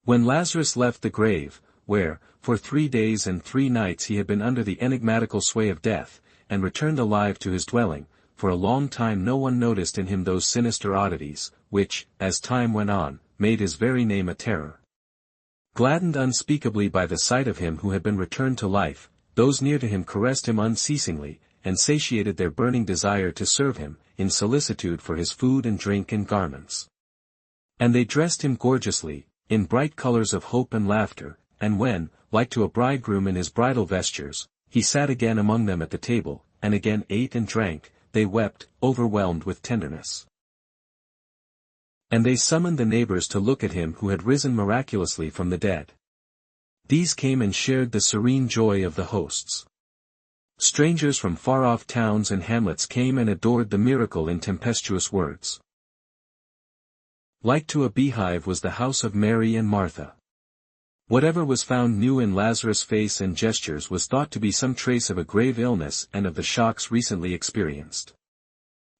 When Lazarus left the grave, where, for 3 days and 3 nights he had been under the enigmatical sway of death, and returned alive to his dwelling, for a long time no one noticed in him those sinister oddities, which, as time went on, made his very name a terror. Gladdened unspeakably by the sight of him who had been returned to life, those near to him caressed him unceasingly, and satiated their burning desire to serve him, in solicitude for his food and drink and garments. And they dressed him gorgeously, in bright colors of hope and laughter, and when, like to a bridegroom in his bridal vestures, he sat again among them at the table, and again ate and drank, they wept, overwhelmed with tenderness. And they summoned the neighbors to look at him who had risen miraculously from the dead. These came and shared the serene joy of the hosts. Strangers from far-off towns and hamlets came and adored the miracle in tempestuous words. Like to a beehive was the house of Mary and Martha. Whatever was found new in Lazarus' face and gestures was thought to be some trace of a grave illness and of the shocks recently experienced.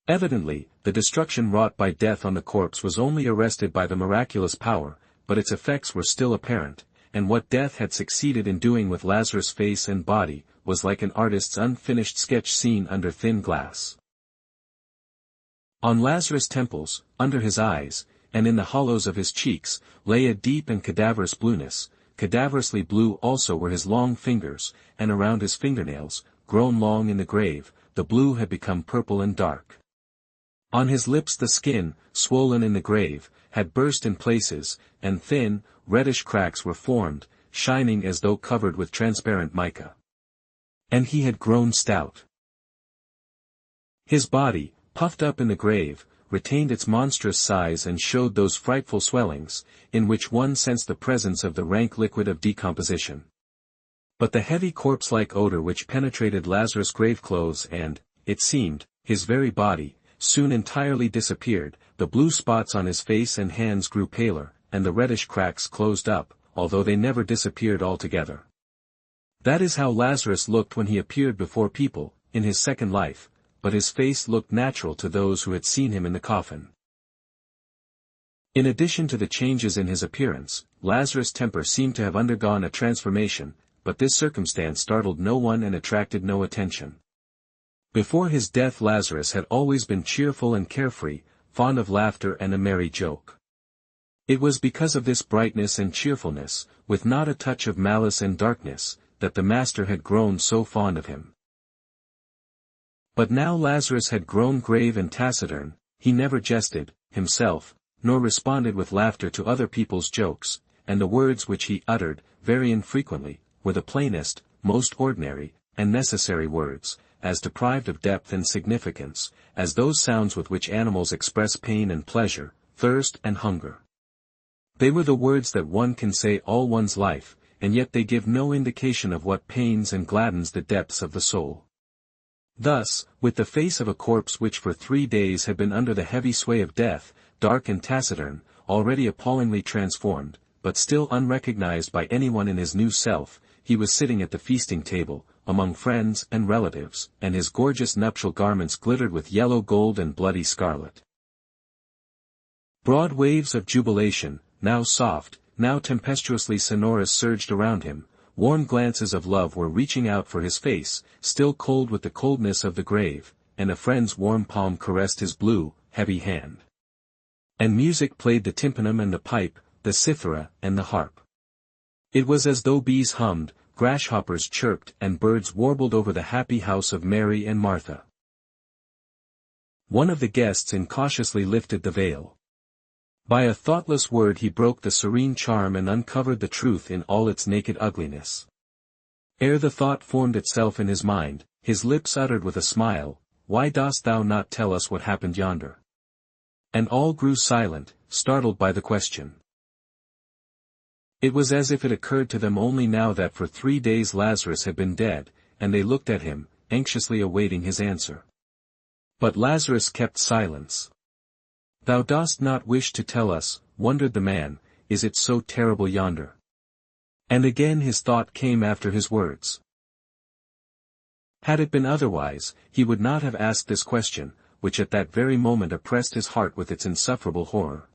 Evidently, the destruction wrought by death on the corpse was only arrested by the miraculous power, but its effects were still apparent, and what death had succeeded in doing with Lazarus' face and body, was like an artist's unfinished sketch seen under thin glass. On Lazarus' temples, under his eyes, and in the hollows of his cheeks, lay a deep and cadaverous blueness. Cadaverously blue also were his long fingers, and around his fingernails, grown long in the grave, the blue had become purple and dark. On his lips the skin, swollen in the grave, had burst in places, and thin, reddish cracks were formed, shining as though covered with transparent mica. And he had grown stout. His body, puffed up in the grave, retained its monstrous size and showed those frightful swellings, in which one sensed the presence of the rank liquid of decomposition. But the heavy corpse-like odor which penetrated Lazarus' graveclothes and, it seemed, his very body, soon entirely disappeared. The blue spots on his face and hands grew paler, and the reddish cracks closed up, although they never disappeared altogether. That is how Lazarus looked when he appeared before people, in his second life, but his face looked natural to those who had seen him in the coffin. In addition to the changes in his appearance, Lazarus' temper seemed to have undergone a transformation, but this circumstance startled no one and attracted no attention. Before his death Lazarus had always been cheerful and carefree, fond of laughter and a merry joke. It was because of this brightness and cheerfulness, with not a touch of malice and darkness, that the Master had grown so fond of him. But now Lazarus had grown grave and taciturn. He never jested, himself, nor responded with laughter to other people's jokes, and the words which he uttered, very infrequently, were the plainest, most ordinary, and necessary words, as deprived of depth and significance, as those sounds with which animals express pain and pleasure, thirst and hunger. They were the words that one can say all one's life, and yet they give no indication of what pains and gladdens the depths of the soul. Thus, with the face of a corpse which for 3 days had been under the heavy sway of death, dark and taciturn, already appallingly transformed, but still unrecognized by anyone in his new self, he was sitting at the feasting table, among friends and relatives, and his gorgeous nuptial garments glittered with yellow gold and bloody scarlet. Broad waves of jubilation, now soft, now tempestuously sonorous, surged around him. Warm glances of love were reaching out for his face, still cold with the coldness of the grave, and a friend's warm palm caressed his blue, heavy hand. And music played the tympanum and the pipe, the cithara and the harp. It was as though bees hummed, grasshoppers chirped and birds warbled over the happy house of Mary and Martha. One of the guests incautiously lifted the veil. By a thoughtless word he broke the serene charm and uncovered the truth in all its naked ugliness. Ere the thought formed itself in his mind, his lips uttered with a smile, "Why dost thou not tell us what happened yonder?" And all grew silent, startled by the question. It was as if it occurred to them only now that for 3 days Lazarus had been dead, and they looked at him, anxiously awaiting his answer. But Lazarus kept silence. "Thou dost not wish to tell us," wondered the man, "is it so terrible yonder?" And again his thought came after his words. Had it been otherwise, he would not have asked this question, which at that very moment oppressed his heart with its insufferable horror.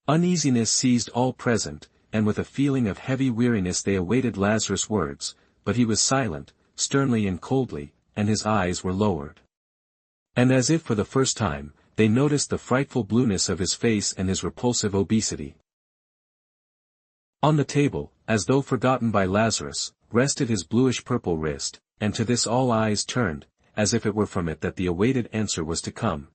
Uneasiness seized all present, and with a feeling of heavy weariness they awaited Lazarus' words, but he was silent, sternly and coldly, and his eyes were lowered. And as if for the first time, they noticed the frightful blueness of his face and his repulsive obesity. On the table, as though forgotten by Lazarus, rested his bluish-purple wrist, and to this all eyes turned, as if it were from it that the awaited answer was to come.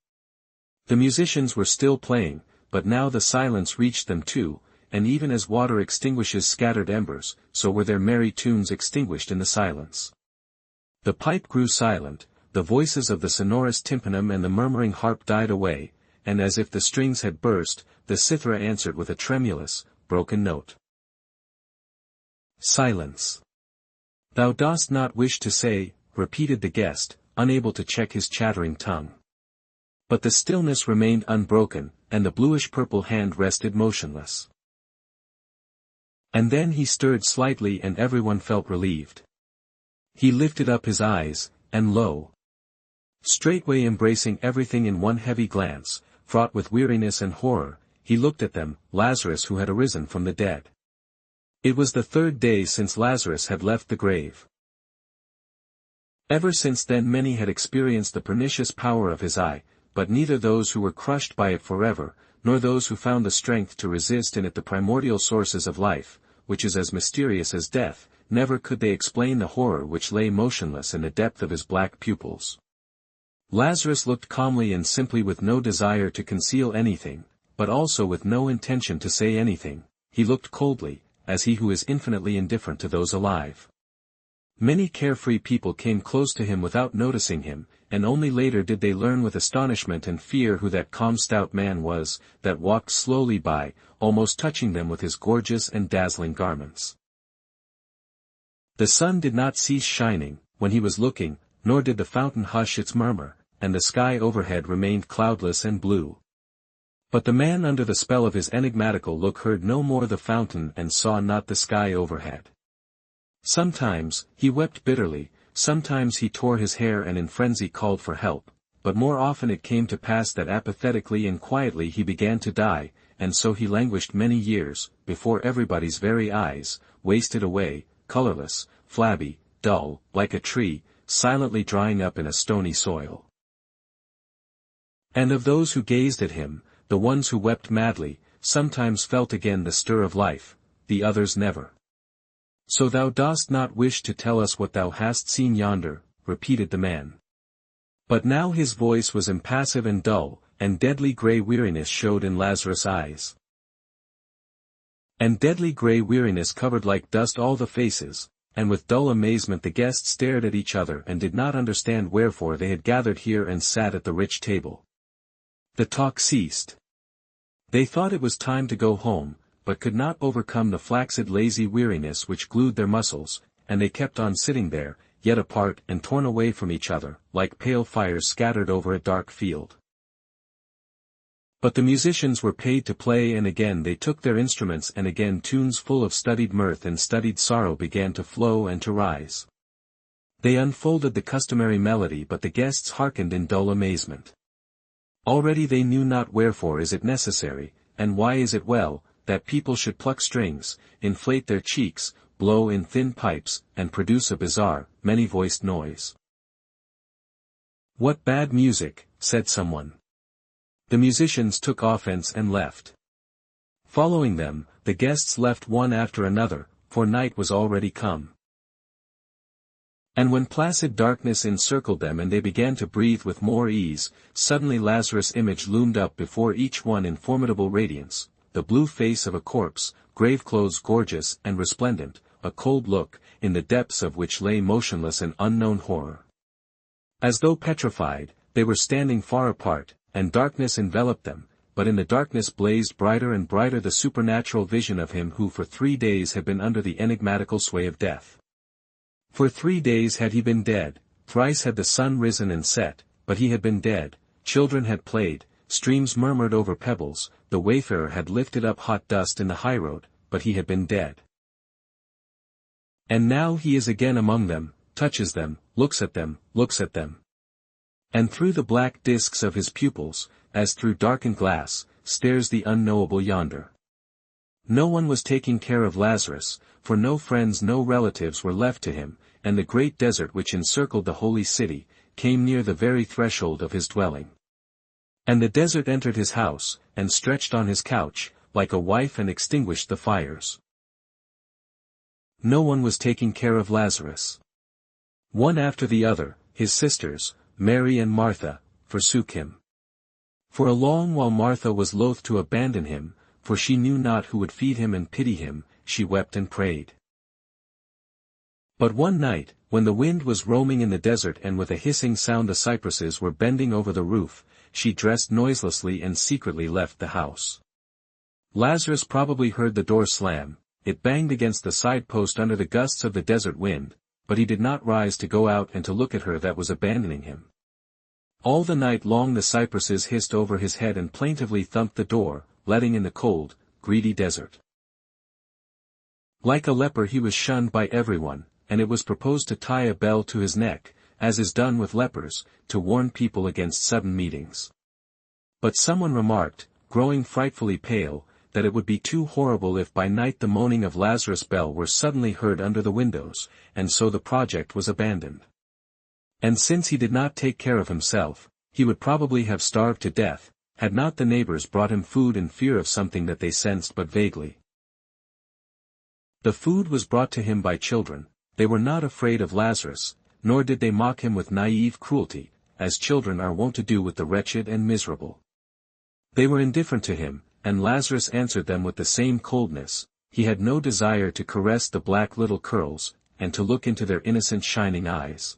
The musicians were still playing, but now the silence reached them too, and even as water extinguishes scattered embers, so were their merry tunes extinguished in the silence. The pipe grew silent, the voices of the sonorous tympanum and the murmuring harp died away, and as if the strings had burst, the cithara answered with a tremulous, broken note. Silence. "Thou dost not wish to say," repeated the guest, unable to check his chattering tongue. But the stillness remained unbroken, and the bluish-purple hand rested motionless. And then he stirred slightly and everyone felt relieved. He lifted up his eyes, and lo! Straightway embracing everything in one heavy glance, fraught with weariness and horror, he looked at them, Lazarus who had arisen from the dead. It was the third day since Lazarus had left the grave. Ever since then many had experienced the pernicious power of his eye, but neither those who were crushed by it forever, nor those who found the strength to resist in it the primordial sources of life, which is as mysterious as death, never could they explain the horror which lay motionless in the depth of his black pupils. Lazarus looked calmly and simply with no desire to conceal anything, but also with no intention to say anything. He looked coldly, as he who is infinitely indifferent to those alive. Many carefree people came close to him without noticing him, and only later did they learn with astonishment and fear who that calm stout man was, that walked slowly by, almost touching them with his gorgeous and dazzling garments. The sun did not cease shining, when he was looking, nor did the fountain hush its murmur, and the sky overhead remained cloudless and blue. But the man under the spell of his enigmatical look heard no more the fountain and saw not the sky overhead. Sometimes, he wept bitterly, sometimes he tore his hair and in frenzy called for help, but more often it came to pass that apathetically and quietly he began to die, and so he languished many years, before everybody's very eyes, wasted away, colorless, flabby, dull, like a tree, silently drying up in a stony soil. And of those who gazed at him, the ones who wept madly, sometimes felt again the stir of life, the others never. "So thou dost not wish to tell us what thou hast seen yonder," repeated the man. But now his voice was impassive and dull, and deadly grey weariness showed in Lazarus' eyes. And deadly grey weariness covered like dust all the faces, and with dull amazement the guests stared at each other and did not understand wherefore they had gathered here and sat at the rich table. The talk ceased. They thought it was time to go home, but could not overcome the flaccid lazy weariness which glued their muscles, and they kept on sitting there, yet apart and torn away from each other, like pale fires scattered over a dark field. But the musicians were paid to play and again they took their instruments and again tunes full of studied mirth and studied sorrow began to flow and to rise. They unfolded the customary melody but the guests hearkened in dull amazement. Already they knew not wherefore is it necessary, and why is it well, that people should pluck strings, inflate their cheeks, blow in thin pipes, and produce a bizarre, many-voiced noise. "What bad music," said someone. The musicians took offense and left. Following them, the guests left one after another, for night was already come. And when placid darkness encircled them and they began to breathe with more ease, suddenly Lazarus' image loomed up before each one in formidable radiance, the blue face of a corpse, grave clothes gorgeous and resplendent, a cold look, in the depths of which lay motionless an unknown horror. As though petrified, they were standing far apart, and darkness enveloped them, but in the darkness blazed brighter and brighter the supernatural vision of him who for 3 days had been under the enigmatical sway of death. For 3 days had he been dead, thrice had the sun risen and set, but he had been dead, children had played, streams murmured over pebbles, the wayfarer had lifted up hot dust in the highroad, but he had been dead. And now he is again among them, touches them, looks at them, and through the black discs of his pupils, as through darkened glass, stares the unknowable yonder. No one was taking care of Lazarus, for no friends no relatives were left to him, and the great desert which encircled the holy city, came near the very threshold of his dwelling. And the desert entered his house, and stretched on his couch, like a wife and extinguished the fires. No one was taking care of Lazarus. One after the other, his sisters, Mary and Martha, forsook him. For a long while Martha was loath to abandon him, for she knew not who would feed him and pity him, she wept and prayed. But one night, when the wind was roaming in the desert and with a hissing sound the cypresses were bending over the roof, she dressed noiselessly and secretly left the house. Lazarus probably heard the door slam, it banged against the side post under the gusts of the desert wind, but he did not rise to go out and to look at her that was abandoning him. All the night long the cypresses hissed over his head and plaintively thumped the door, letting in the cold, greedy desert. Like a leper he was shunned by everyone, and it was proposed to tie a bell to his neck, as is done with lepers, to warn people against sudden meetings. But someone remarked, growing frightfully pale, that it would be too horrible if by night the moaning of Lazarus' bell were suddenly heard under the windows, and so the project was abandoned. And since he did not take care of himself, he would probably have starved to death, had not the neighbors brought him food in fear of something that they sensed but vaguely. The food was brought to him by children. They were not afraid of Lazarus, nor did they mock him with naive cruelty, as children are wont to do with the wretched and miserable. They were indifferent to him, and Lazarus answered them with the same coldness. He had no desire to caress the black little curls, and to look into their innocent shining eyes.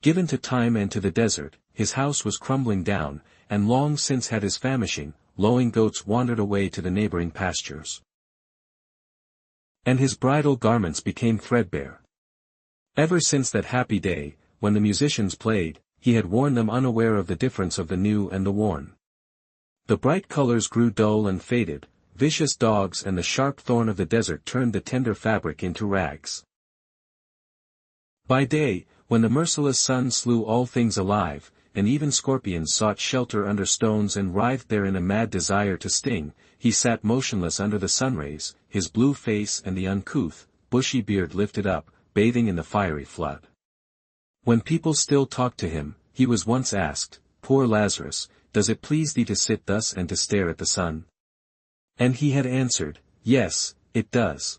Given to time and to the desert, his house was crumbling down, and long since had his famishing, lowing goats wandered away to the neighboring pastures. And his bridal garments became threadbare. Ever since that happy day, when the musicians played, he had worn them unaware of the difference of the new and the worn. The bright colors grew dull and faded, vicious dogs and the sharp thorn of the desert turned the tender fabric into rags. By day, when the merciless sun slew all things alive, and even scorpions sought shelter under stones and writhed there in a mad desire to sting, he sat motionless under the sunrays, his blue face and the uncouth, bushy beard lifted up, bathing in the fiery flood. When people still talked to him, he was once asked, "Poor Lazarus, does it please thee to sit thus and to stare at the sun?" And he had answered, "Yes, it does."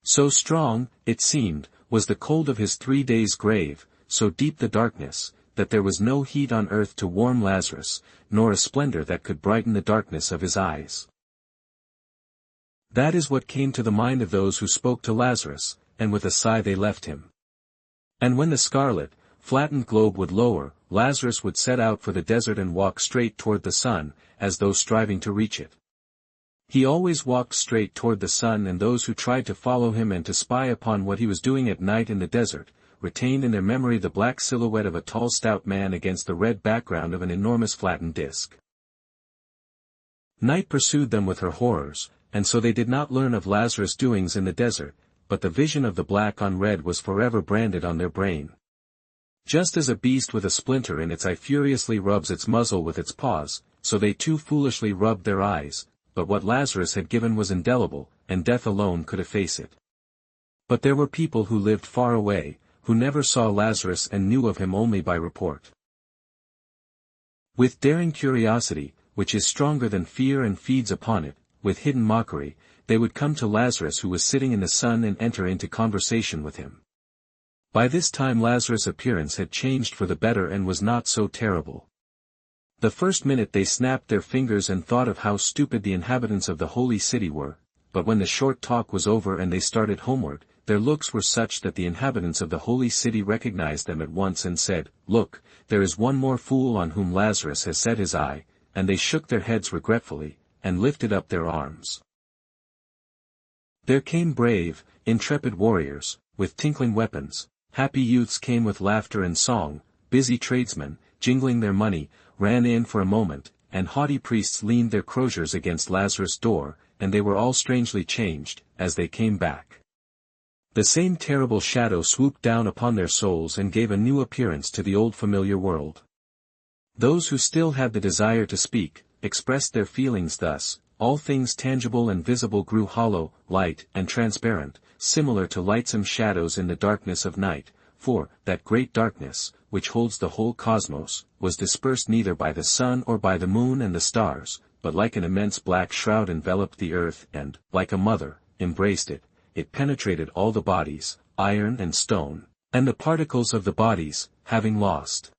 So strong, it seemed, was the cold of his 3 days' grave, so deep the darkness, that there was no heat on earth to warm Lazarus, nor a splendor that could brighten the darkness of his eyes. That is what came to the mind of those who spoke to Lazarus, and with a sigh they left him. And when the scarlet, flattened globe would lower, Lazarus would set out for the desert and walk straight toward the sun, as though striving to reach it. He always walked straight toward the sun, and those who tried to follow him and to spy upon what he was doing at night in the desert, retained in their memory the black silhouette of a tall stout man against the red background of an enormous flattened disk. Night pursued them with her horrors, and so they did not learn of Lazarus' doings in the desert, but the vision of the black on red was forever branded on their brain. Just as a beast with a splinter in its eye furiously rubs its muzzle with its paws, so they too foolishly rubbed their eyes, but what Lazarus had given was indelible, and death alone could efface it. But there were people who lived far away, who never saw Lazarus and knew of him only by report. With daring curiosity, which is stronger than fear and feeds upon it, with hidden mockery, they would come to Lazarus who was sitting in the sun and enter into conversation with him. By this time Lazarus' appearance had changed for the better and was not so terrible. The first minute they snapped their fingers and thought of how stupid the inhabitants of the holy city were, but when the short talk was over and they started homeward, their looks were such that the inhabitants of the holy city recognized them at once and said, "Look, there is one more fool on whom Lazarus has set his eye," and they shook their heads regretfully, and lifted up their arms. There came brave, intrepid warriors, with tinkling weapons, happy youths came with laughter and song, busy tradesmen, jingling their money, ran in for a moment, and haughty priests leaned their croziers against Lazarus' door, and they were all strangely changed, as they came back. The same terrible shadow swooped down upon their souls and gave a new appearance to the old familiar world. Those who still had the desire to speak, expressed their feelings thus, all things tangible and visible grew hollow, light, and transparent, similar to lightsome shadows in the darkness of night, for, that great darkness, which holds the whole cosmos, was dispersed neither by the sun or by the moon and the stars, but like an immense black shroud enveloped the earth and, like a mother, embraced it. It penetrated all the bodies, iron and stone, and the particles of the bodies, having lost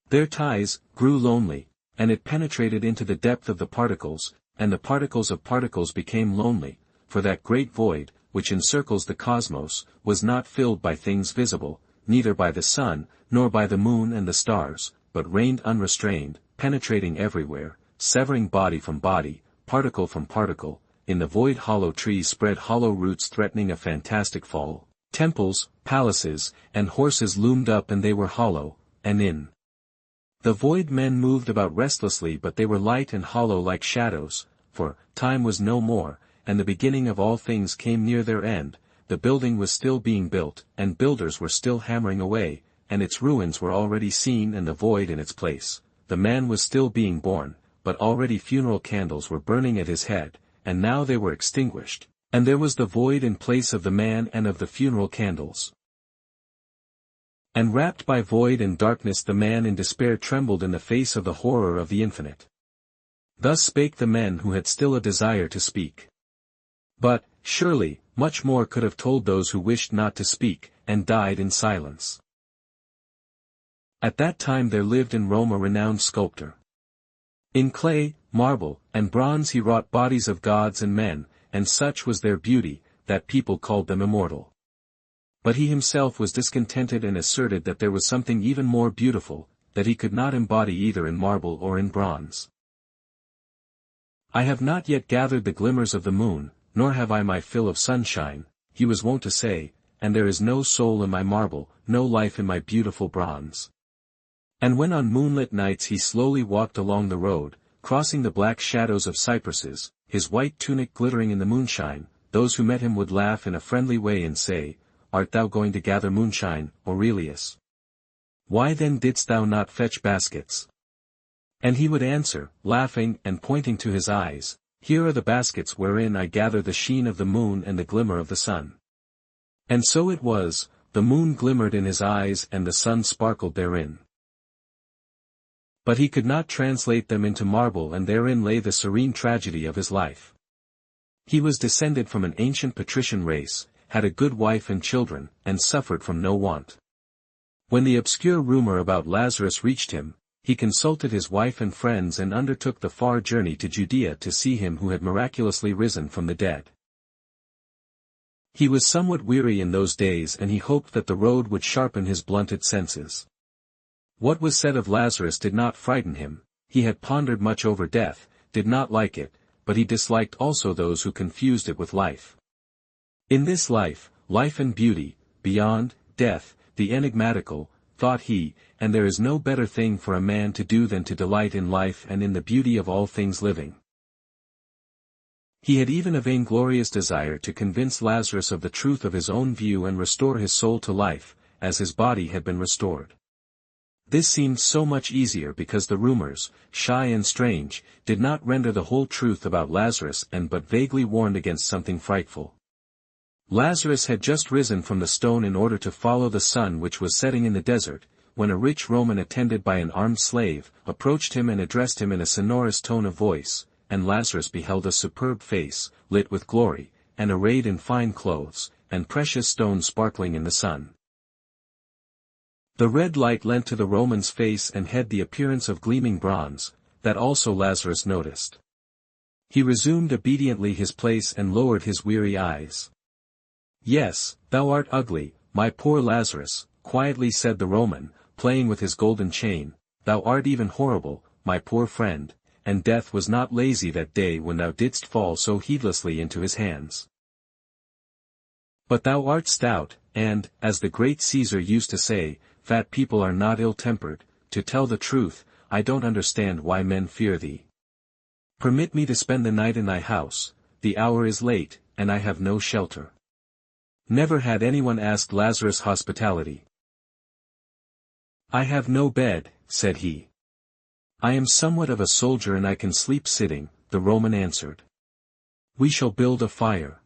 their ties, grew lonely, and it penetrated into the depth of the particles, and the particles of particles became lonely, for that great void, which encircles the cosmos, was not filled by things visible, neither by the sun, nor by the moon and the stars, but reigned unrestrained, penetrating everywhere, severing body from body, particle from particle. In the void hollow trees spread hollow roots threatening a fantastic fall. Temples, palaces, and horses loomed up and they were hollow, and in the void men moved about restlessly, but they were light and hollow like shadows, for time was no more, and the beginning of all things came near their end. The building was still being built, and builders were still hammering away, and its ruins were already seen and the void in its place. The man was still being born, but already funeral candles were burning at his head, and now they were extinguished, and there was the void in place of the man and of the funeral candles. And wrapped by void and darkness the man in despair trembled in the face of the horror of the infinite. Thus spake the men who had still a desire to speak. But, surely, much more could have told those who wished not to speak, and died in silence. At that time there lived in Rome a renowned sculptor. In clay, marble, and bronze he wrought bodies of gods and men, and such was their beauty, that people called them immortal. But he himself was discontented and asserted that there was something even more beautiful, that he could not embody either in marble or in bronze. I have not yet gathered the glimmers of the moon, nor have I my fill of sunshine, he was wont to say, and there is no soul in my marble, no life in my beautiful bronze. And when on moonlit nights he slowly walked along the road, crossing the black shadows of cypresses, his white tunic glittering in the moonshine, those who met him would laugh in a friendly way and say, "Art thou going to gather moonshine, Aurelius? Why then didst thou not fetch baskets?" And he would answer, laughing and pointing to his eyes, "Here are the baskets wherein I gather the sheen of the moon and the glimmer of the sun." And so it was, the moon glimmered in his eyes and the sun sparkled therein. But he could not translate them into marble, and therein lay the serene tragedy of his life. He was descended from an ancient patrician race, had a good wife and children, and suffered from no want. When the obscure rumor about Lazarus reached him, he consulted his wife and friends and undertook the far journey to Judea to see him who had miraculously risen from the dead. He was somewhat weary in those days, and he hoped that the road would sharpen his blunted senses. What was said of Lazarus did not frighten him. He had pondered much over death, did not like it, but he disliked also those who confused it with life. In this life, life and beauty, beyond death, the enigmatical, thought he, and there is no better thing for a man to do than to delight in life and in the beauty of all things living. He had even a vainglorious desire to convince Lazarus of the truth of his own view and restore his soul to life, as his body had been restored. This seemed so much easier because the rumors, shy and strange, did not render the whole truth about Lazarus and but vaguely warned against something frightful. Lazarus had just risen from the stone in order to follow the sun which was setting in the desert, when a rich Roman attended by an armed slave, approached him and addressed him in a sonorous tone of voice, and Lazarus beheld a superb face, lit with glory, and arrayed in fine clothes, and precious stones sparkling in the sun. The red light lent to the Roman's face and head the appearance of gleaming bronze, that also Lazarus noticed. He resumed obediently his place and lowered his weary eyes. "Yes, thou art ugly, my poor Lazarus," quietly said the Roman, playing with his golden chain, "thou art even horrible, my poor friend, and death was not lazy that day when thou didst fall so heedlessly into his hands. But thou art stout, and, as the great Caesar used to say, fat people are not ill-tempered. To tell the truth, I don't understand why men fear thee. Permit me to spend the night in thy house, the hour is late, and I have no shelter." Never had anyone asked Lazarus hospitality. "I have no bed," said he. "I am somewhat of a soldier and I can sleep sitting," the Roman answered. We shall build a fire.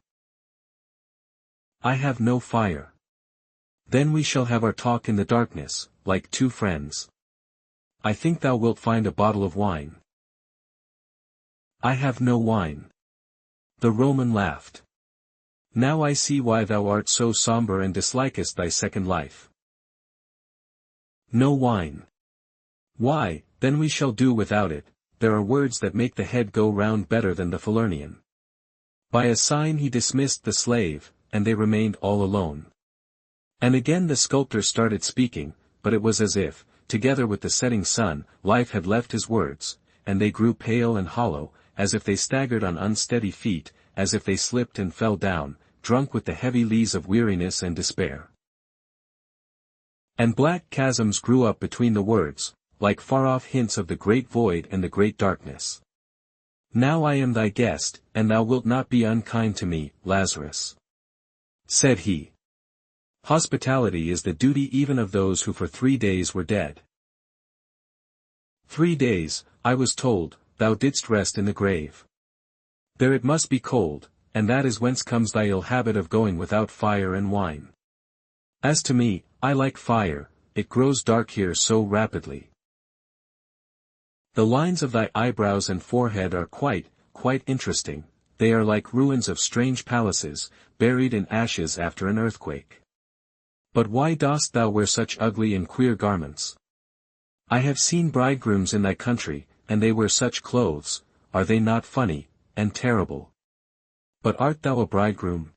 I have no fire. Then we shall have our talk in the darkness, like two friends. I think thou wilt find a bottle of wine. I have no wine. The Roman laughed. Now I see why thou art so somber and dislikest thy second life. No wine. Why, then we shall do without it. There are words that make the head go round better than the Falernian. By a sign he dismissed the slave, and they remained all alone. And again the sculptor started speaking, but it was as if, together with the setting sun, life had left his words, and they grew pale and hollow, as if they staggered on unsteady feet, as if they slipped and fell down, drunk with the heavy lees of weariness and despair. And black chasms grew up between the words, like far-off hints of the great void and the great darkness. Now I am thy guest, and thou wilt not be unkind to me, Lazarus, said he. Hospitality is the duty even of those who for 3 days were dead. 3 days, I was told, thou didst rest in the grave. There it must be cold, and that is whence comes thy ill habit of going without fire and wine. As to me, I like fire, it grows dark here so rapidly. The lines of thy eyebrows and forehead are quite interesting, they are like ruins of strange palaces, buried in ashes after an earthquake. But why dost thou wear such ugly and queer garments? I have seen bridegrooms in thy country, and they wear such clothes, are they not funny, and terrible? But art thou a bridegroom?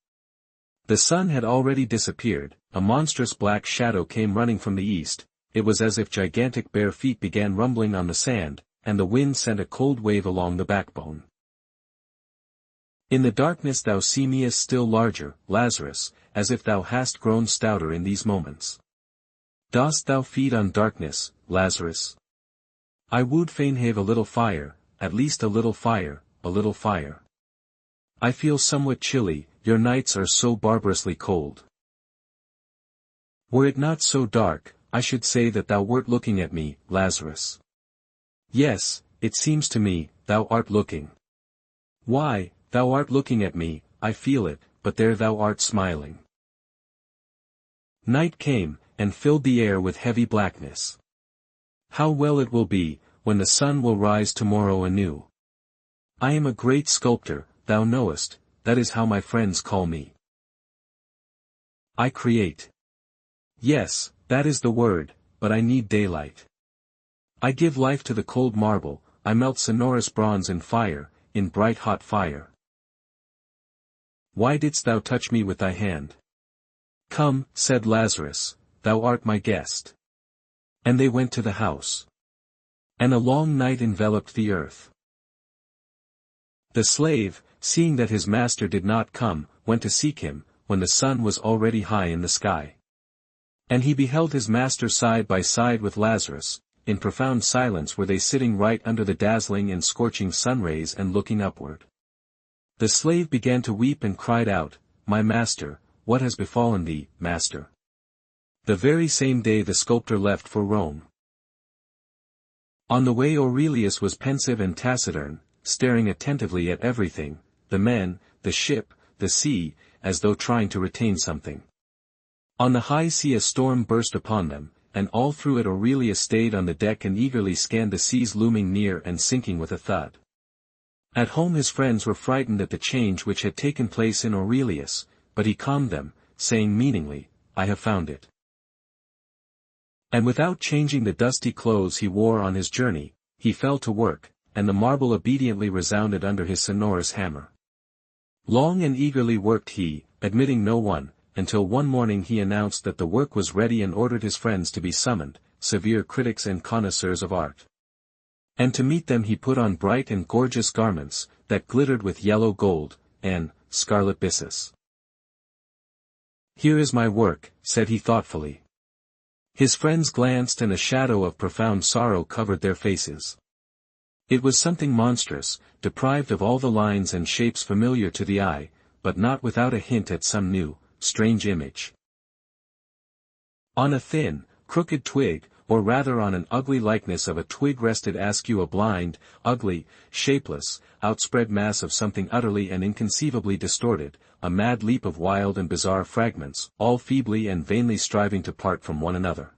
The sun had already disappeared, a monstrous black shadow came running from the east, it was as if gigantic bare feet began rumbling on the sand, and the wind sent a cold wave along the backbone. In the darkness thou seemest still larger, Lazarus, as if thou hast grown stouter in these moments. Dost thou feed on darkness, Lazarus? I would fain have a little fire, at least a little fire, a little fire. I feel somewhat chilly, your nights are so barbarously cold. Were it not so dark, I should say that thou wert looking at me, Lazarus. Yes, it seems to me, thou art looking. Why, thou art looking at me, I feel it, but there thou art smiling. Night came, and filled the air with heavy blackness. How well it will be, when the sun will rise tomorrow anew. I am a great sculptor, thou knowest, that is how my friends call me. I create. Yes, that is the word, but I need daylight. I give life to the cold marble, I melt sonorous bronze in fire, in bright hot fire. Why didst thou touch me with thy hand? Come, said Lazarus, thou art my guest. And they went to the house. And a long night enveloped the earth. The slave, seeing that his master did not come, went to seek him, when the sun was already high in the sky. And he beheld his master side by side with Lazarus, in profound silence were they sitting right under the dazzling and scorching sun rays and looking upward. The slave began to weep and cried out, My master, what has befallen thee, master? The very same day the sculptor left for Rome. On the way Aurelius was pensive and taciturn, staring attentively at everything, the men, the ship, the sea, as though trying to retain something. On the high sea a storm burst upon them, and all through it Aurelius stayed on the deck and eagerly scanned the seas looming near and sinking with a thud. At home his friends were frightened at the change which had taken place in Aurelius, but he calmed them, saying meaningly, I have found it. And without changing the dusty clothes he wore on his journey, he fell to work, and the marble obediently resounded under his sonorous hammer. Long and eagerly worked he, admitting no one, until one morning he announced that the work was ready and ordered his friends to be summoned, severe critics and connoisseurs of art. And to meet them he put on bright and gorgeous garments, that glittered with yellow gold, and scarlet byssus. Here is my work, said he thoughtfully. His friends glanced and a shadow of profound sorrow covered their faces. It was something monstrous, deprived of all the lines and shapes familiar to the eye, but not without a hint at some new, strange image. On a thin, crooked twig, or rather on an ugly likeness of a twig rested askew, a blind, ugly, shapeless, outspread mass of something utterly and inconceivably distorted, a mad leap of wild and bizarre fragments, all feebly and vainly striving to part from one another.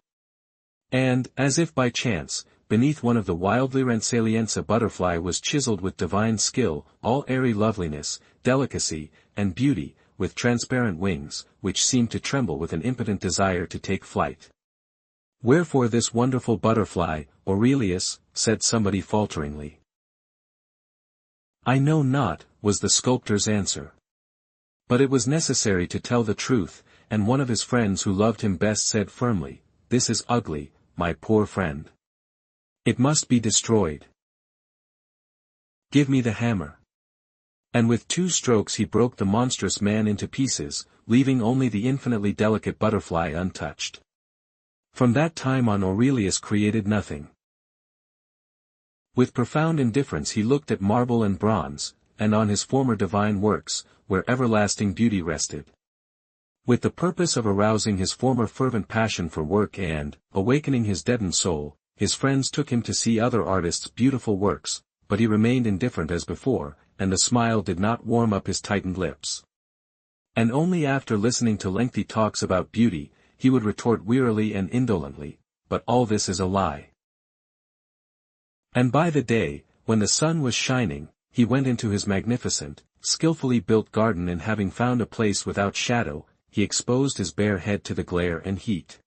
And, as if by chance, beneath one of the wildly rent salients a butterfly was chiseled with divine skill, all airy loveliness, delicacy, and beauty, with transparent wings, which seemed to tremble with an impotent desire to take flight. "Wherefore this wonderful butterfly, Aurelius?" said somebody falteringly. "I know not," was the sculptor's answer. But it was necessary to tell the truth, and one of his friends who loved him best said firmly, "This is ugly, my poor friend. It must be destroyed. Give me the hammer." And with 2 strokes he broke the monstrous man into pieces, leaving only the infinitely delicate butterfly untouched. From that time on Aurelius created nothing. With profound indifference he looked at marble and bronze, and on his former divine works, where everlasting beauty rested. With the purpose of arousing his former fervent passion for work and, awakening his deadened soul, his friends took him to see other artists' beautiful works, but he remained indifferent as before, and the smile did not warm up his tightened lips. And only after listening to lengthy talks about beauty, he would retort wearily and indolently, "But all this is a lie." And by the day, when the sun was shining, he went into his magnificent, skillfully built garden, and having found a place without shadow, he exposed his bare head to the glare and heat.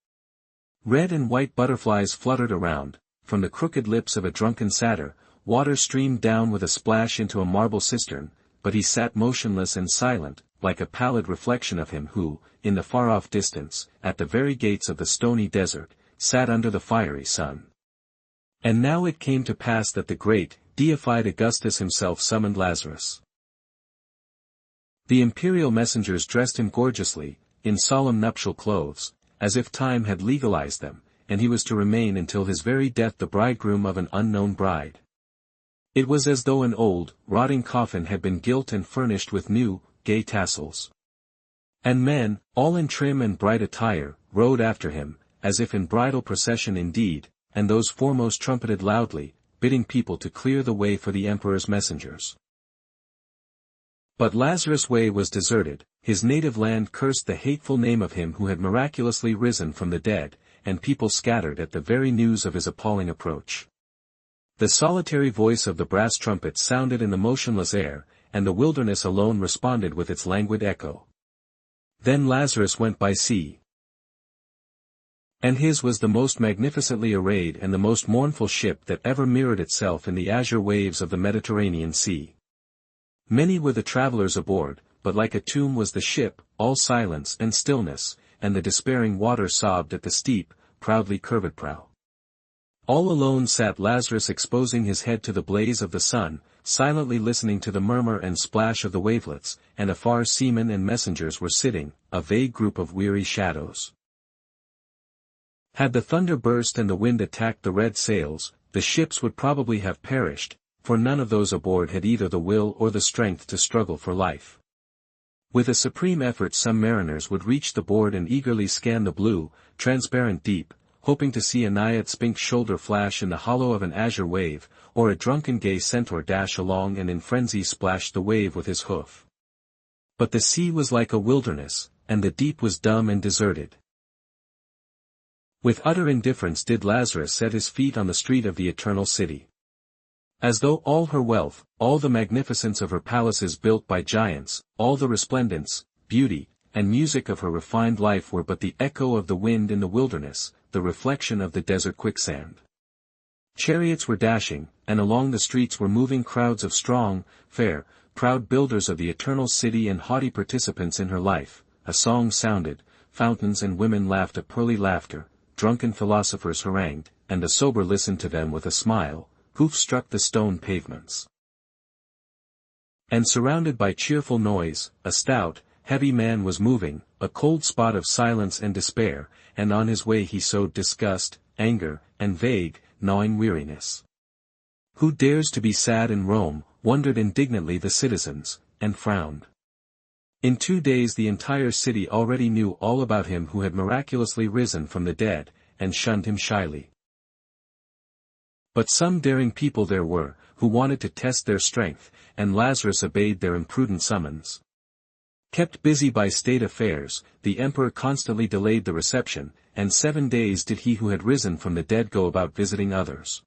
Red and white butterflies fluttered around, from the crooked lips of a drunken satyr, water streamed down with a splash into a marble cistern, but he sat motionless and silent, like a pallid reflection of him who, in the far-off distance, at the very gates of the stony desert, sat under the fiery sun. And now it came to pass that the great, deified Augustus himself summoned Lazarus. The imperial messengers dressed him gorgeously, in solemn nuptial clothes, as if time had legalized them, and he was to remain until his very death the bridegroom of an unknown bride. It was as though an old, rotting coffin had been gilt and furnished with new, gay tassels. And men, all in trim and bright attire, rode after him, as if in bridal procession indeed, and those foremost trumpeted loudly, bidding people to clear the way for the emperor's messengers. But Lazarus' way was deserted, his native land cursed the hateful name of him who had miraculously risen from the dead, and people scattered at the very news of his appalling approach. The solitary voice of the brass trumpet sounded in the motionless air, and the wilderness alone responded with its languid echo. Then Lazarus went by sea. And his was the most magnificently arrayed and the most mournful ship that ever mirrored itself in the azure waves of the Mediterranean Sea. Many were the travelers aboard, but like a tomb was the ship, all silence and stillness, and the despairing water sobbed at the steep, proudly curved prow. All alone sat Lazarus, exposing his head to the blaze of the sun, silently listening to the murmur and splash of the wavelets, and afar seamen and messengers were sitting, a vague group of weary shadows. Had the thunder burst and the wind attacked the red sails, the ships would probably have perished, for none of those aboard had either the will or the strength to struggle for life. With a supreme effort some mariners would reach the board and eagerly scan the blue, transparent deep, hoping to see a naiad's pink shoulder flash in the hollow of an azure wave, or a drunken gay centaur dash along and in frenzy splash the wave with his hoof. But the sea was like a wilderness, and the deep was dumb and deserted. With utter indifference did Lazarus set his feet on the street of the eternal city. As though all her wealth, all the magnificence of her palaces built by giants, all the resplendence, beauty, and music of her refined life were but the echo of the wind in the wilderness, the reflection of the desert quicksand. Chariots were dashing, and along the streets were moving crowds of strong, fair, proud builders of the eternal city and haughty participants in her life. A song sounded, fountains and women laughed a pearly laughter, drunken philosophers harangued, and the sober listened to them with a smile, hoofs struck the stone pavements. And surrounded by cheerful noise, a stout, heavy man was moving, a cold spot of silence and despair, and on his way he sowed disgust, anger, and vague, gnawing weariness. Who dares to be sad in Rome, wondered indignantly the citizens, and frowned. In 2 days the entire city already knew all about him who had miraculously risen from the dead, and shunned him shyly. But some daring people there were, who wanted to test their strength, and Lazarus obeyed their imprudent summons. Kept busy by state affairs, the emperor constantly delayed the reception, and 7 days did he who had risen from the dead go about visiting others.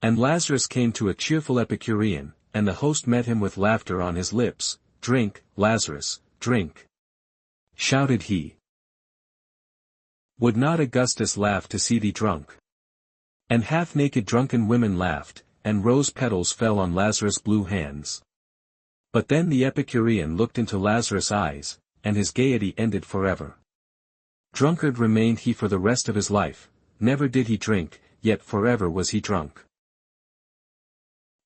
And Lazarus came to a cheerful Epicurean, and the host met him with laughter on his lips. "Drink, Lazarus, drink!" shouted he. "Would not Augustus laugh to see thee drunk?" And half-naked drunken women laughed, and rose petals fell on Lazarus' blue hands. But then the Epicurean looked into Lazarus' eyes, and his gaiety ended forever. Drunkard remained he for the rest of his life, never did he drink, yet forever was he drunk.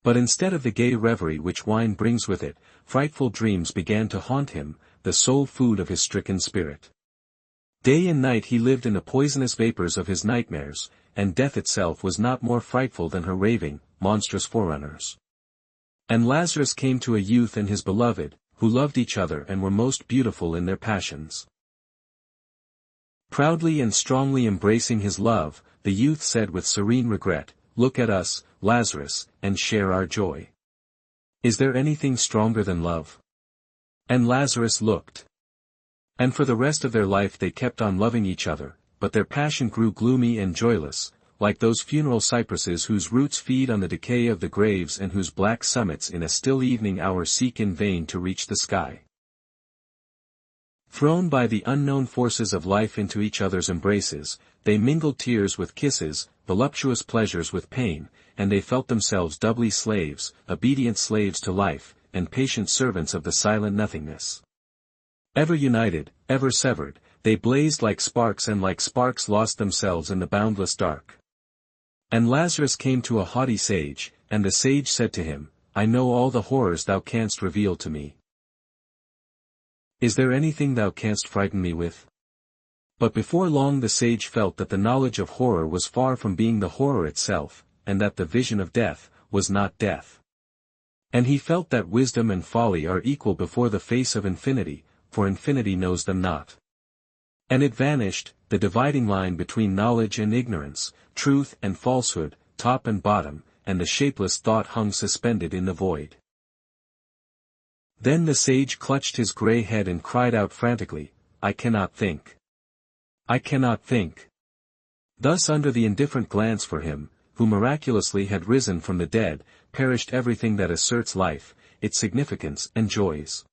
But instead of the gay reverie which wine brings with it, frightful dreams began to haunt him, the sole food of his stricken spirit. Day and night he lived in the poisonous vapors of his nightmares, and death itself was not more frightful than her raving, monstrous forerunners. And Lazarus came to a youth and his beloved, who loved each other and were most beautiful in their passions. Proudly and strongly embracing his love, the youth said with serene regret, "Look at us, Lazarus, and share our joy. Is there anything stronger than love?" And Lazarus looked. And for the rest of their life they kept on loving each other, but their passion grew gloomy and joyless, like those funeral cypresses whose roots feed on the decay of the graves and whose black summits in a still evening hour seek in vain to reach the sky. Thrown by the unknown forces of life into each other's embraces, they mingled tears with kisses, voluptuous pleasures with pain, and they felt themselves doubly slaves, obedient slaves to life, and patient servants of the silent nothingness. Ever united, ever severed, they blazed like sparks and like sparks lost themselves in the boundless dark. And Lazarus came to a haughty sage, and the sage said to him, "I know all the horrors thou canst reveal to me. Is there anything thou canst frighten me with?" But before long the sage felt that the knowledge of horror was far from being the horror itself, and that the vision of death was not death. And he felt that wisdom and folly are equal before the face of infinity, for infinity knows them not. And it vanished, the dividing line between knowledge and ignorance, truth and falsehood, top and bottom, and the shapeless thought hung suspended in the void. Then the sage clutched his grey head and cried out frantically, "I cannot think. I cannot think." Thus under the indifferent glance for him, who miraculously had risen from the dead, perished everything that asserts life, its significance and joys.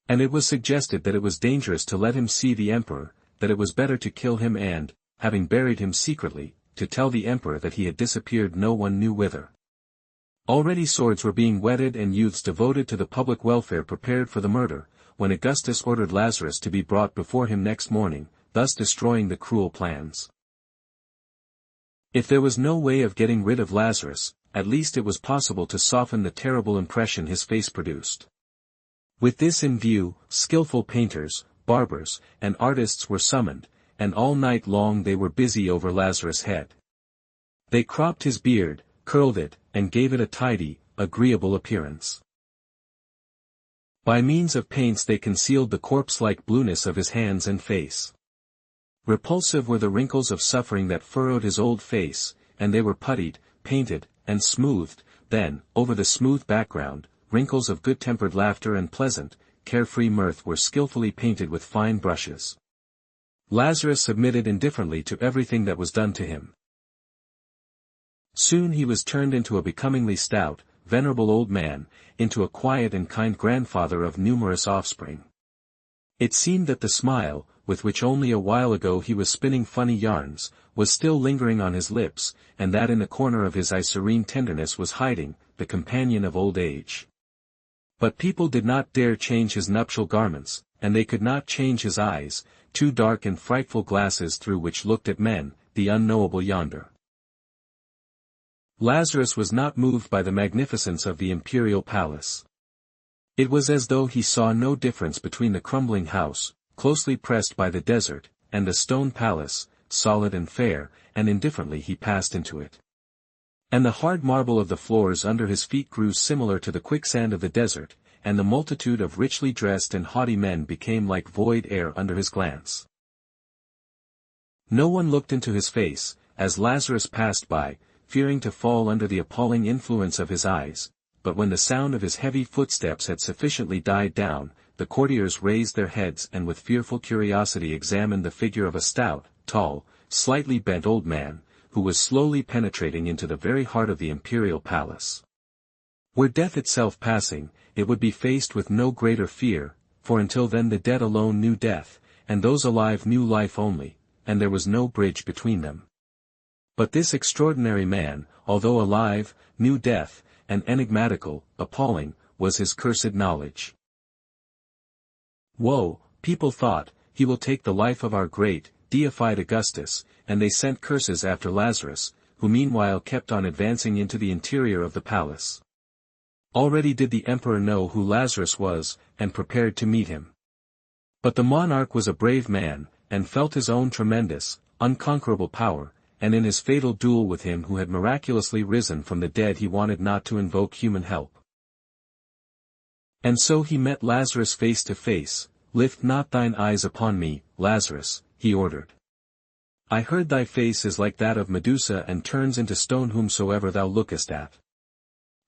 And it was suggested that it was dangerous to let him see the emperor, that it was better to kill him and, having buried him secretly, to tell the emperor that he had disappeared no one knew whither. Already swords were being whetted and youths devoted to the public welfare prepared for the murder, when Augustus ordered Lazarus to be brought before him next morning, thus destroying the cruel plans. If there was no way of getting rid of Lazarus, at least it was possible to soften the terrible impression his face produced. With this in view, skillful painters, barbers, and artists were summoned, and all night long they were busy over Lazarus' head. They cropped his beard, curled it, and gave it a tidy, agreeable appearance. By means of paints they concealed the corpse-like blueness of his hands and face. Repulsive were the wrinkles of suffering that furrowed his old face, and they were puttied, painted, and smoothed. Then, over the smooth background, wrinkles of good-tempered laughter and pleasant, carefree mirth were skillfully painted with fine brushes. Lazarus submitted indifferently to everything that was done to him. Soon he was turned into a becomingly stout, venerable old man, into a quiet and kind grandfather of numerous offspring. It seemed that the smile, with which only a while ago he was spinning funny yarns, was still lingering on his lips, and that in the corner of his eye serene tenderness was hiding, the companion of old age. But people did not dare change his nuptial garments, and they could not change his eyes, two dark and frightful glasses through which looked at men, the unknowable yonder. Lazarus was not moved by the magnificence of the imperial palace. It was as though he saw no difference between the crumbling house, closely pressed by the desert, and the stone palace, solid and fair, and indifferently he passed into it. And the hard marble of the floors under his feet grew similar to the quicksand of the desert, and the multitude of richly dressed and haughty men became like void air under his glance. No one looked into his face, as Lazarus passed by, fearing to fall under the appalling influence of his eyes, but when the sound of his heavy footsteps had sufficiently died down, the courtiers raised their heads and with fearful curiosity examined the figure of a stout, tall, slightly bent old man, who was slowly penetrating into the very heart of the imperial palace. Were death itself passing, it would be faced with no greater fear, for until then the dead alone knew death, and those alive knew life only, and there was no bridge between them. But this extraordinary man, although alive, knew death, and enigmatical, appalling, was his cursed knowledge. Woe, people thought, he will take the life of our great, deified Augustus, and they sent curses after Lazarus, who meanwhile kept on advancing into the interior of the palace. Already did the emperor know who Lazarus was, and prepared to meet him. But the monarch was a brave man, and felt his own tremendous, unconquerable power, and in his fatal duel with him who had miraculously risen from the dead he wanted not to invoke human help. And so he met Lazarus face to face. "Lift not thine eyes upon me, Lazarus," he ordered. "I heard thy face is like that of Medusa and turns into stone whomsoever thou lookest at.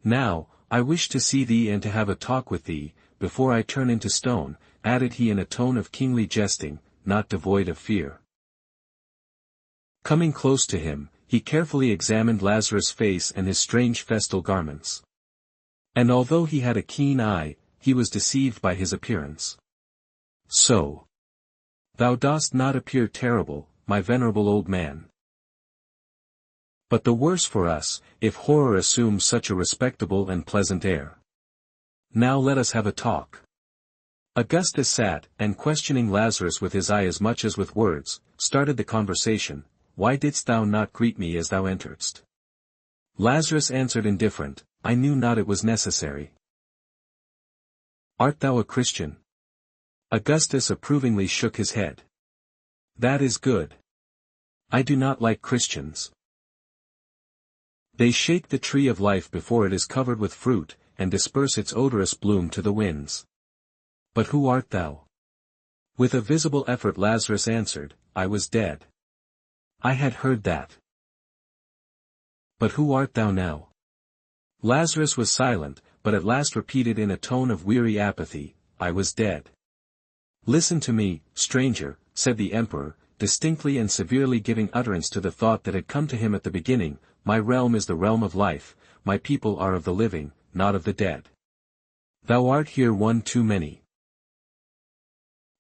Now, I wish to see thee and to have a talk with thee, before I turn into stone," added he in a tone of kingly jesting, not devoid of fear. Coming close to him, he carefully examined Lazarus' face and his strange festal garments. And although he had a keen eye, he was deceived by his appearance. "So, thou dost not appear terrible, my venerable old man. But the worse for us, if horror assumes such a respectable and pleasant air. Now let us have a talk." Augustus sat, and questioning Lazarus with his eye as much as with words, started the conversation. "Why didst thou not greet me as thou enteredst?" Lazarus answered indifferent, "I knew not it was necessary." "Art thou a Christian?" Augustus approvingly shook his head. "That is good. I do not like Christians. They shake the tree of life before it is covered with fruit, and disperse its odorous bloom to the winds. But who art thou?" With a visible effort Lazarus answered, "I was dead." "I had heard that. But who art thou now?" Lazarus was silent, but at last repeated in a tone of weary apathy, "I was dead." "Listen to me, stranger," said the emperor, distinctly and severely giving utterance to the thought that had come to him at the beginning, "My realm is the realm of life, my people are of the living, not of the dead. Thou art here one too many.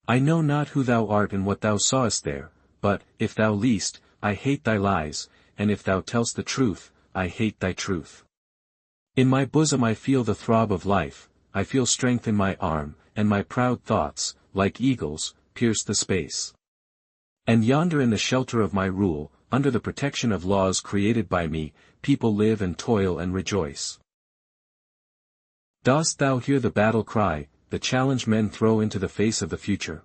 I know not who thou art and what thou sawest there, but, if thou liest, I hate thy lies, and if thou tellst the truth, I hate thy truth. In my bosom I feel the throb of life, I feel strength in my arm, and my proud thoughts, like eagles, pierce the space. And yonder in the shelter of my rule, under the protection of laws created by me, people live and toil and rejoice. Dost thou hear the battle cry, the challenge men throw into the face of the future?"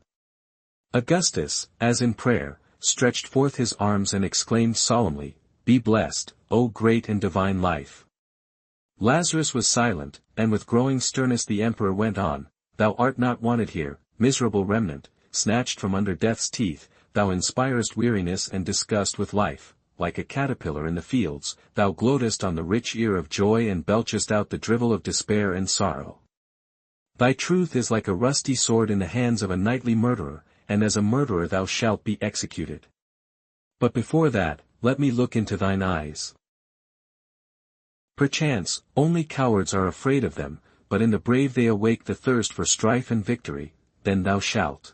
Augustus, as in prayer, stretched forth his arms and exclaimed solemnly, "Be blessed, O great and divine life." Lazarus was silent, and with growing sternness the emperor went on, "Thou art not wanted here, miserable remnant, snatched from under death's teeth, thou inspirest weariness and disgust with life, like a caterpillar in the fields, thou gloatest on the rich ear of joy and belchest out the drivel of despair and sorrow. Thy truth is like a rusty sword in the hands of a nightly murderer, and as a murderer thou shalt be executed. But before that, let me look into thine eyes. Perchance, only cowards are afraid of them, but in the brave they awake the thirst for strife and victory, then thou shalt